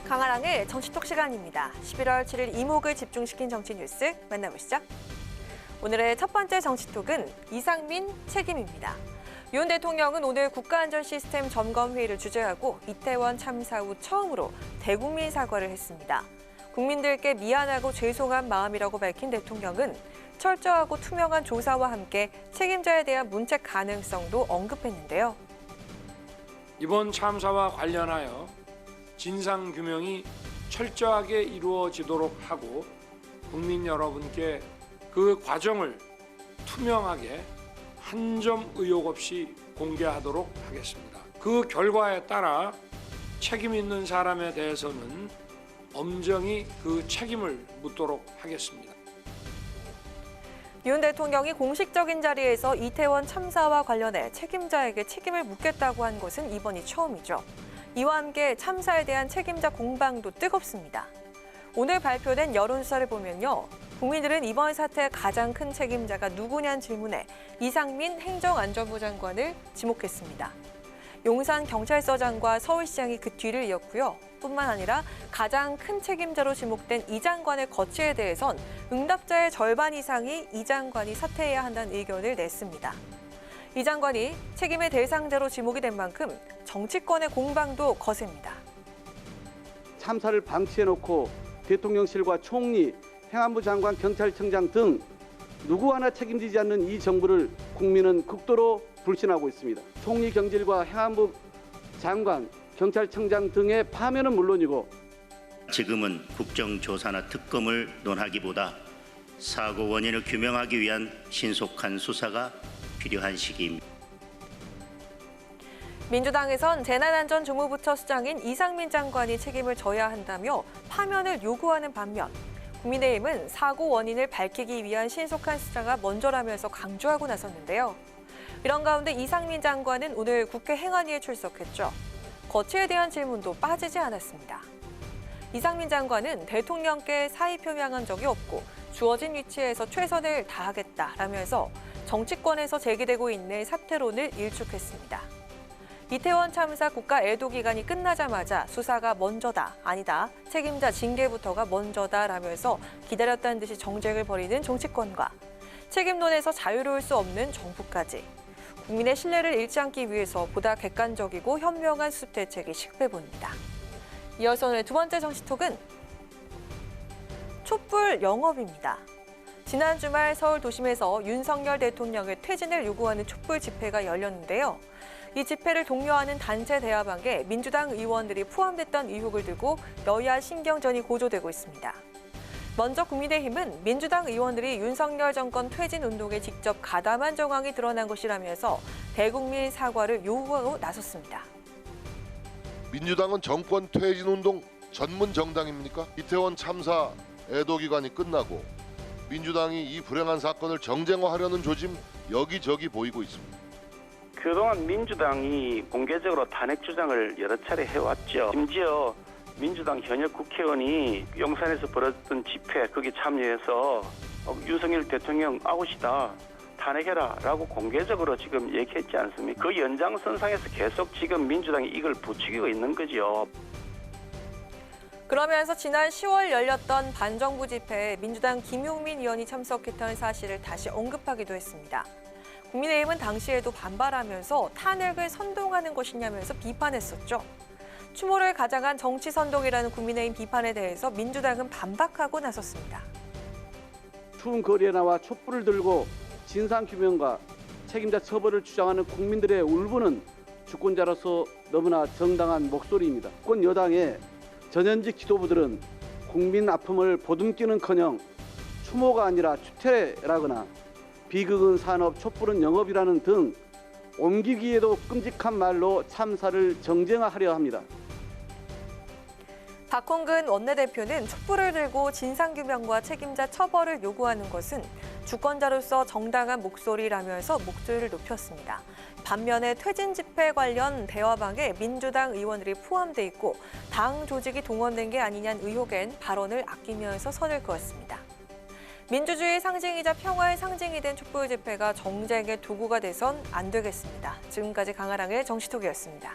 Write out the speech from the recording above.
강아랑의 정치톡 시간입니다. 11월 7일 이목을 집중시킨 정치 뉴스 만나보시죠. 오늘의 첫 번째 정치톡은 이상민 책임입니다. 윤 대통령은 오늘 국가안전시스템 점검회의를 주재하고 이태원 참사 후 처음으로 대국민 사과를 했습니다. 국민들께 미안하고 죄송한 마음이라고 밝힌 대통령은 철저하고 투명한 조사와 함께 책임자에 대한 문책 가능성도 언급했는데요. 이번 참사와 관련하여 진상규명이 철저하게 이루어지도록 하고 국민 여러분께 그 과정을 투명하게 한 점 의혹 없이 공개하도록 하겠습니다. 그 결과에 따라 책임 있는 사람에 대해서는 엄정히 그 책임을 묻도록 하겠습니다. 윤 대통령이 공식적인 자리에서 이태원 참사와 관련해 책임자에게 책임을 묻겠다고 한 것은 이번이 처음이죠. 이와 함께 참사에 대한 책임자 공방도 뜨겁습니다. 오늘 발표된 여론조사를 보면요. 국민들은 이번 사태의 가장 큰 책임자가 누구냐는 질문에 이상민 행정안전부 장관을 지목했습니다. 용산경찰서장과 서울시장이 그 뒤를 이었고요. 뿐만 아니라 가장 큰 책임자로 지목된 이 장관의 거취에 대해선 응답자의 절반 이상이 이 장관이 사퇴해야 한다는 의견을 냈습니다. 이 장관이 책임의 대상자로 지목이 된 만큼 정치권의 공방도 거셉니다. 참사를 방치해놓고 대통령실과 총리, 행안부 장관, 경찰청장 등 누구 하나 책임지지 않는 이 정부를 국민은 극도로 불신하고 있습니다. 총리 경질과 행안부 장관, 경찰청장 등의 파면은 물론이고 지금은 국정조사나 특검을 논하기보다 사고 원인을 규명하기 위한 신속한 수사가 필요한 시기입니다. 민주당에선 재난안전주무부처 수장인 이상민 장관이 책임을 져야 한다며 파면을 요구하는 반면 국민의힘은 사고 원인을 밝히기 위한 신속한 수사가 먼저라면서 강조하고 나섰는데요. 이런 가운데 이상민 장관은 오늘 국회 행안위에 출석했죠. 거취에 대한 질문도 빠지지 않았습니다. 이상민 장관은 대통령께 사의 표명한 적이 없고 주어진 위치에서 최선을 다하겠다라면서 정치권에서 제기되고 있는 사퇴론을 일축했습니다. 이태원 참사 국가 애도 기간이 끝나자마자 수사가 먼저다, 아니다, 책임자 징계부터가 먼저다라면서 기다렸다는 듯이 정쟁을 벌이는 정치권과 책임론에서 자유로울 수 없는 정부까지 국민의 신뢰를 잃지 않기 위해서 보다 객관적이고 현명한 수습 대책이 식배봅니다. 이어서 오늘 두 번째 정치톡은 촛불 영업입니다. 지난 주말 서울 도심에서 윤석열 대통령의 퇴진을 요구하는 촛불 집회가 열렸는데요. 이 집회를 독려하는 단체 대화방에 민주당 의원들이 포함됐던 의혹을 두고 여야 신경전이 고조되고 있습니다. 먼저 국민의힘은 민주당 의원들이 윤석열 정권 퇴진 운동에 직접 가담한 정황이 드러난 것이라면서 대국민 사과를 요구하고 나섰습니다. 민주당은 정권 퇴진 운동 전문 정당입니까? 이태원 참사 애도 기간이 끝나고 민주당이 이 불행한 사건을 정쟁화하려는 조짐 여기저기 보이고 있습니다. 그동안 민주당이 공개적으로 탄핵 주장을 여러 차례 해왔죠. 심지어 민주당 현역 국회의원이 용산에서 벌어졌던 집회 거기 참여해서 윤석열 대통령 아웃이다, 탄핵해라 라고 공개적으로 지금 얘기했지 않습니까? 그 연장선상에서 계속 지금 민주당이 이걸 부추기고 있는 거죠. 그러면서 지난 10월 열렸던 반정부 집회에 민주당 김용민 의원이 참석했다는 사실을 다시 언급하기도 했습니다. 국민의힘은 당시에도 반발하면서 탄핵을 선동하는 것이냐면서 비판했었죠. 추모를 가장한 정치 선동이라는 국민의힘 비판에 대해서 민주당은 반박하고 나섰습니다. 추운 거리에 나와 촛불을 들고 진상규명과 책임자 처벌을 주장하는 국민들의 울분은 주권자로서 너무나 정당한 목소리입니다. 집권 여당의 전현직 지도부들은 국민 아픔을 보듬기는커녕 추모가 아니라 추태라거나 비극은 산업, 촛불은 영업이라는 등 옮기기에도 끔찍한 말로 참사를 정쟁화하려 합니다. 박홍근 원내대표는 촛불을 들고 진상규명과 책임자 처벌을 요구하는 것은 주권자로서 정당한 목소리라면서 목소리를 높였습니다. 반면에 퇴진 집회 관련 대화방에 민주당 의원들이 포함돼 있고 당 조직이 동원된 게 아니냐는 의혹엔 발언을 아끼면서 선을 그었습니다. 민주주의의 상징이자 평화의 상징이 된 촛불 집회가 정쟁의 도구가 돼선 안 되겠습니다. 지금까지 강아랑의 정치톡이었습니다.